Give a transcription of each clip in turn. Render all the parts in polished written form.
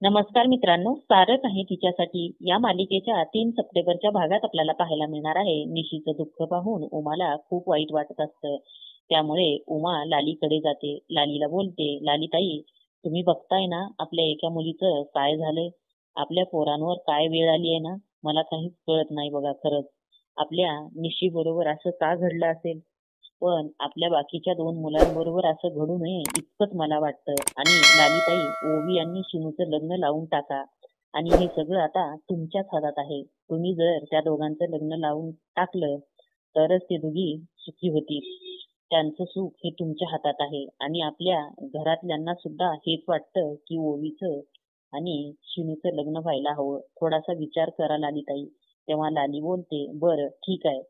नमस्कार मित्रांनो, सारं काही तिच्यासाठी या मालिकेच्या 3 सप्टेंबरच्या भागात आपल्याला पाहायला मिळणार आहे. निशीचं दुःख पाहून उमाला खूप वाईट वाटत असतं. त्यामुळे उमा लालीकडे जाते. लालीला बोलते, लालीताई, तुम्ही बघताय ना आपल्या एका मुलीचं काय झालंय? आपल्या पोरांवर काय वेळ आली आहे ना, मला काहीच कळत नाही बघा खरंच. आपल्या निशी बरोबर असं का घडलं असेल? पण आपल्या बाकीच्या 2 मुलांबरोबर असं घडू नये इतकंच मला वाटतं. आणि लालीताई, ओवी आणि शिनूचं लग्न लावून टाका. आणि हे सगळं आता तुमच्याच हातात आहे. तुम्ही जर त्या दोघांचं लग्न लावून टाकलं तरच ते दोघी सुखी होतील. त्यांचं सुख हे तुमच्या हातात आहे. आणि आपल्या घरातल्यांना सुद्धा हेच वाटतं की ओवीचं आणि शिनूचं लग्न व्हायला हवं. थोडासा विचार करा लालीताई. तेव्हा लाली बोलते, बरं ठीक आहे,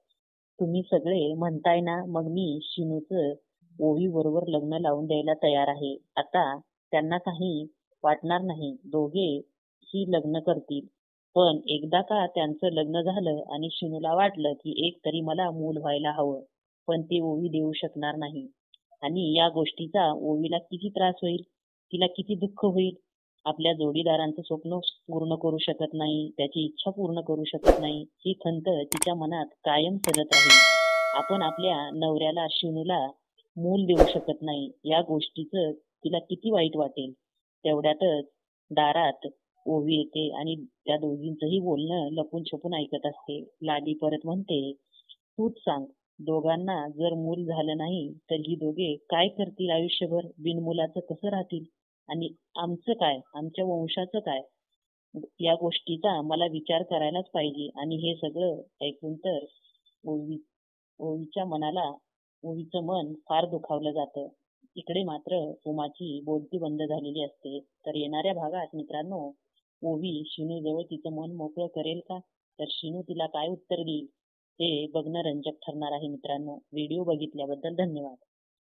तुम्ही सगळे म्हणताय ना, मग मी शिनूचं ओवी बरोबर लग्न लावून द्यायला तयार आहे. आता त्यांना काही वाटणार नाही, दोघे ही लग्न करतील. पण एकदा का त्यांचं लग्न झालं आणि शिनूला वाटलं की एक तरी मला मूल व्हायला हवं, पण ते ओवी देऊ शकणार नाही. आणि या गोष्टीचा ओवीला किती त्रास होईल, तिला किती दुःख होईल. आपल्या जोडीदारांचं स्वप्न पूर्ण करू शकत नाही, त्याची इच्छा पूर्ण करू शकत नाही, ही खंत तिच्या मनात कायम सतत राहील. आपण आपल्या नवऱ्याला शिनूला मूल देऊ शकत नाही, या गोष्टीचं तिला किती वाईट वाटेल. तेवढ्यातच दारात ओवी येते आणि त्या दोघींचंही बोलणं लपून छपून ऐकत असते. लाली परत म्हणते, तूच सांग, दोघांना जर मूल झालं नाही तर ही दोघे काय करतील आयुष्यभर? बिनमुलाचं कसं राहतील? आणि आमचं काय, आमच्या वंशाचं काय? या गोष्टीचा मला विचार करायलाच पाहिजे. आणि हे सगळं ऐकून तर ओवी ओवीच्या मनाला ओवीचं मन फार दुखावलं जातं. इकडे मात्र उमाची बोलती बंद झालेली असते. तर येणाऱ्या भागात मित्रांनो, ओवी शिनू जवळ तिचं मन मोकळं करेल का? तर शिनू तिला काय उत्तर देईल ते बघणं रंजक ठरणार आहे मित्रांनो. व्हिडिओ बघितल्याबद्दल धन्यवाद.